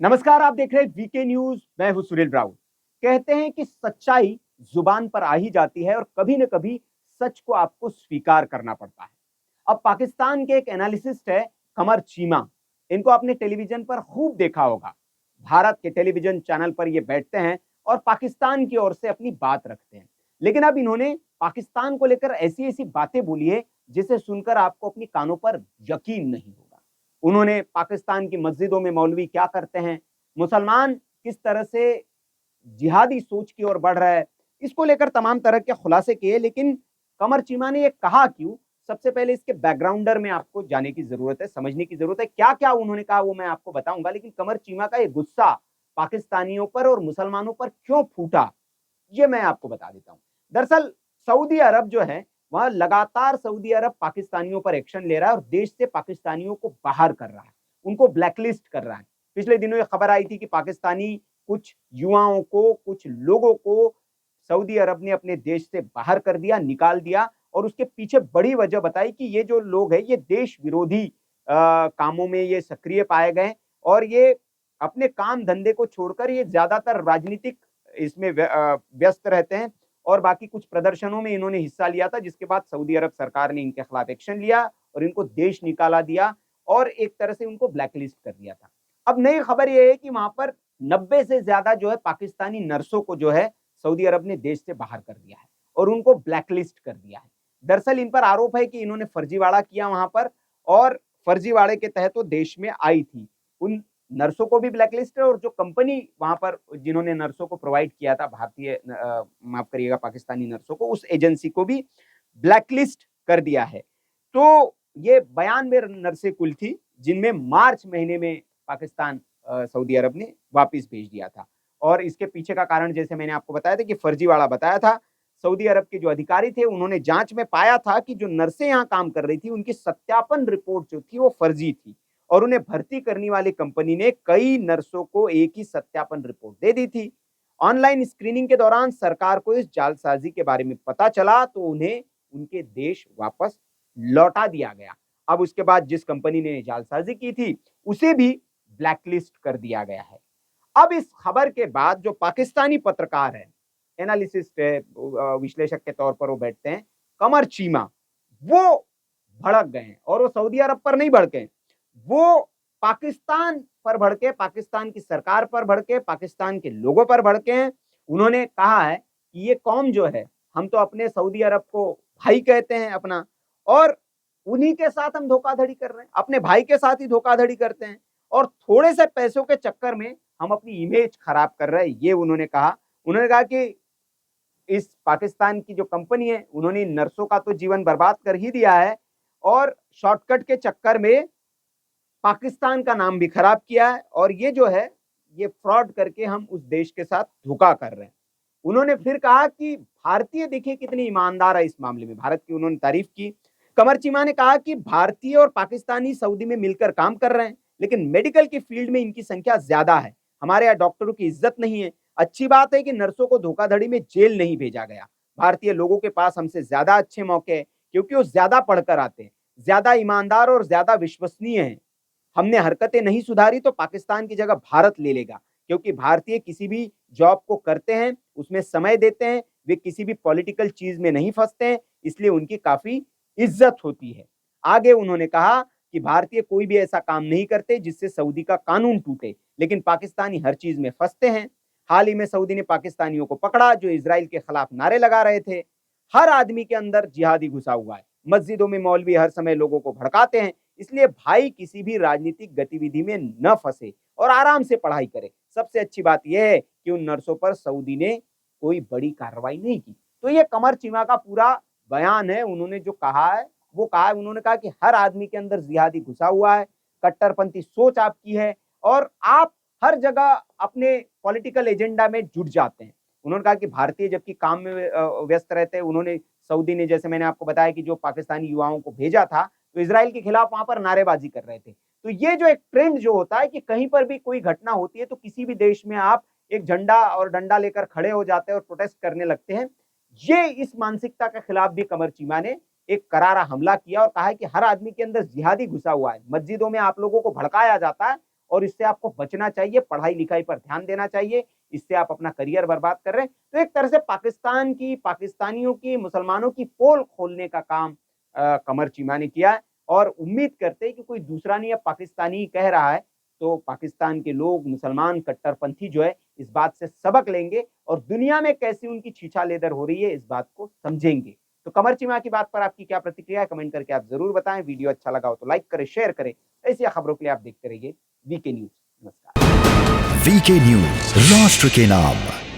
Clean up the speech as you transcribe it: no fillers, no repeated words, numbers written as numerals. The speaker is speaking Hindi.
नमस्कार, आप देख रहे हैं वीके न्यूज। मैं हूं सुनील राउत। कहते हैं कि सच्चाई जुबान पर आ ही जाती है और कभी न कभी सच को आपको स्वीकार करना पड़ता है। अब पाकिस्तान के एक एनालिसिस्ट है, कमर चीमा। इनको आपने टेलीविजन पर खूब देखा होगा। भारत के टेलीविजन चैनल पर ये बैठते हैं और पाकिस्तान की ओर से अपनी बात रखते हैं। लेकिन अब इन्होंने पाकिस्तान को लेकर ऐसी ऐसी बातें बोली है जिसे सुनकर आपको अपनी कानों पर यकीन नहीं होगा। उन्होंने पाकिस्तान की मस्जिदों में मौलवी क्या करते हैं, मुसलमान किस तरह से जिहादी सोच की ओर बढ़ रहा है, इसको लेकर तमाम तरह के खुलासे किए। लेकिन कमर चीमा ने ये कहा क्यों, सबसे पहले इसके बैकग्राउंडर में आपको जाने की जरूरत है, समझने की जरूरत है। क्या क्या उन्होंने कहा वो मैं आपको बताऊंगा, लेकिन कमर चीमा का ये गुस्सा पाकिस्तानियों पर और मुसलमानों पर क्यों फूटा, ये मैं आपको बता देता हूं। दरअसल सऊदी अरब जो है, वहां लगातार सऊदी अरब पाकिस्तानियों पर एक्शन ले रहा है और देश से पाकिस्तानियों को बाहर कर रहा है, उनको ब्लैकलिस्ट कर रहा है। पिछले दिनों ये खबर आई थी कि पाकिस्तानी कुछ युवाओं को, कुछ लोगों को सऊदी अरब ने अपने देश से बाहर कर दिया, निकाल दिया। और उसके पीछे बड़ी वजह बताई कि ये जो लोग हैं ये देश विरोधी कामों में ये सक्रिय पाए गए और ये अपने काम धंधे को छोड़कर ये ज्यादातर राजनीतिक इसमें व्यस्त रहते हैं। और बाकी कुछ प्रदर्शनों में इन्होंने हिस्सा लिया था, जिसके बाद सऊदी अरब सरकार ने इनके खिलाफ एक्शन लिया और इनको देश निकाला दिया और एक तरह से उनको ब्लैकलिस्ट कर दिया था। अब नई खबर यह है कि वहां पर 90 से ज्यादा जो है पाकिस्तानी नर्सों को जो है सऊदी अरब ने देश से बाहर कर दिया है और उनको ब्लैकलिस्ट कर दिया है। दरअसल इन पर आरोप है कि इन्होंने फर्जीवाड़ा किया वहां पर, और फर्जीवाड़े के तहत वो देश में आई थी। उन नर्सों को भी ब्लैकलिस्ट है और जो कंपनी वहां पर जिन्होंने नर्सों को प्रोवाइड किया था, भारतीय माफ करिएगा पाकिस्तानी नर्सों को, उस एजेंसी को भी ब्लैकलिस्ट कर दिया है। तो ये 92 नर्सें कुल थी, जिनमें मार्च महीने में पाकिस्तान सऊदी अरब ने वापस भेज दिया था। और इसके पीछे का कारण जैसे मैंने आपको बताया था कि फर्जीवाड़ा बताया था। सऊदी अरब के जो अधिकारी थे उन्होंने जांच में पाया था कि जो नर्सें यहाँ काम कर रही थी उनकी सत्यापन रिपोर्ट जो थी वो फर्जी थी और उन्हें भर्ती करने वाली कंपनी ने कई नर्सों को एक ही सत्यापन रिपोर्ट दे दी थी। ऑनलाइन स्क्रीनिंग के दौरान सरकार को इस जालसाजी के बारे में पता चला तो उन्हें उनके देश वापस लौटा दिया गया। अब उसके बाद जिस कंपनी ने जालसाजी की थी उसे भी ब्लैकलिस्ट कर दिया गया है। अब इस खबर के बाद जो पाकिस्तानी पत्रकार है, एनालिसिस्ट है, विश्लेषक के तौर पर वो बैठते हैं, कमर चीमा, वो भड़क गए हैं और वो सऊदी अरब पर नहीं भड़के, वो पाकिस्तान पर भड़के, पाकिस्तान की सरकार पर भड़के, पाकिस्तान के लोगों पर भड़के हैं। उन्होंने कहा है कि ये कौम जो है, हम तो अपने सऊदी अरब को भाई कहते हैं अपना, और उन्हीं के साथ हम धोखाधड़ी कर रहे हैं, अपने भाई के साथ ही धोखाधड़ी करते हैं और थोड़े से पैसों के चक्कर में हम अपनी इमेज खराब कर रहे हैं, ये उन्होंने कहा। उन्होंने कहा कि इस पाकिस्तान की जो कंपनी है उन्होंने नर्सों का तो जीवन बर्बाद कर ही दिया है और शॉर्टकट के चक्कर में पाकिस्तान का नाम भी खराब किया है और ये जो है ये फ्रॉड करके हम उस देश के साथ धोखा कर रहे हैं। उन्होंने फिर कहा कि भारतीय देखिए कितनी ईमानदार है इस मामले में, भारत की उन्होंने तारीफ की। कमर चीमा ने कहा कि भारतीय और पाकिस्तानी सऊदी में मिलकर काम कर रहे हैं, लेकिन मेडिकल की फील्ड में इनकी संख्या ज्यादा है। हमारे यहाँ डॉक्टरों की इज्जत नहीं है। अच्छी बात है कि नर्सों को धोखाधड़ी में जेल नहीं भेजा गया। भारतीय लोगों के पास हमसे ज्यादा अच्छे मौके हैं क्योंकि वो ज्यादा पढ़कर आते हैं, ज्यादा ईमानदार और ज्यादा विश्वसनीय हैं। हमने हरकतें नहीं सुधारी तो पाकिस्तान की जगह भारत ले लेगा, क्योंकि भारतीय किसी भी जॉब को करते हैं, उसमें समय देते हैं, वे किसी भी पॉलिटिकल चीज में नहीं फंसते हैं, इसलिए उनकी काफी इज्जत होती है। आगे उन्होंने कहा कि भारतीय कोई भी ऐसा काम नहीं करते जिससे सऊदी का कानून टूटे, लेकिन पाकिस्तानी हर चीज में फंसते हैं। हाल ही में सऊदी ने पाकिस्तानियों को पकड़ा जो इजराइल के खिलाफ नारे लगा रहे थे। हर आदमी के अंदर जिहादी घुसा हुआ है। मस्जिदों में मौलवी हर समय लोगों को भड़काते हैं, इसलिए भाई किसी भी राजनीतिक गतिविधि में न फंसे और आराम से पढ़ाई करे। सबसे अच्छी बात यह है कि उन नर्सों पर सऊदी ने कोई बड़ी कार्रवाई नहीं की। तो ये कमर चीमा का पूरा बयान है। उन्होंने जो कहा है वो कहा है, उन्होंने कहा कि हर आदमी के अंदर जिहादी घुसा हुआ है, कट्टरपंथी सोच आपकी है और आप हर जगह अपने पॉलिटिकल एजेंडा में जुट जाते हैं। उन्होंने कहा कि भारतीय जबकि काम में व्यस्त रहते हैं, उन्होंने सऊदी ने, जैसे मैंने आपको बताया कि जो पाकिस्तानी युवाओं को भेजा था तो इजराइल के खिलाफ वहां पर नारेबाजी कर रहे थे। तो ये जो एक ट्रेंड जो होता है कि कहीं पर भी कोई घटना होती है तो किसी भी देश में आप एक झंडा और डंडा लेकर खड़े हो जाते हैं और प्रोटेस्ट करने लगते हैं, ये इस मानसिकता के खिलाफ भी कमर चीमा ने एक करारा हमला किया और कहा है कि हर आदमी के अंदर जिहादी घुसा हुआ है। मस्जिदों में आप लोगों को भड़काया जाता है और इससे आपको बचना चाहिए, पढ़ाई लिखाई पर ध्यान देना चाहिए, इससे आप अपना करियर बर्बाद कर रहे हैं। तो एक तरह से पाकिस्तान की, पाकिस्तानियों की, मुसलमानों की पोल खोलने का काम कमर चीमा ने किया है और उम्मीद करते हैं कि कोई दूसरा नहीं, अब पाकिस्तानी कह रहा है तो पाकिस्तान के लोग, मुसलमान कट्टरपंथी जो है इस बात से सबक लेंगे और दुनिया में कैसी उनकी छीछा-लेदर हो रही है इस बात को समझेंगे। तो कमर चीमा की बात पर आपकी क्या प्रतिक्रिया है? कमेंट करके आप ज़रूर बताएँ। वीडियो अच्छा लगा हो तो लाइक करें, शेयर करें। ऐसी खबरों के लिए आप देखते रहिए वीके न्यूज़। नमस्कार। वीके न्यूज, राष्ट्र के नाम।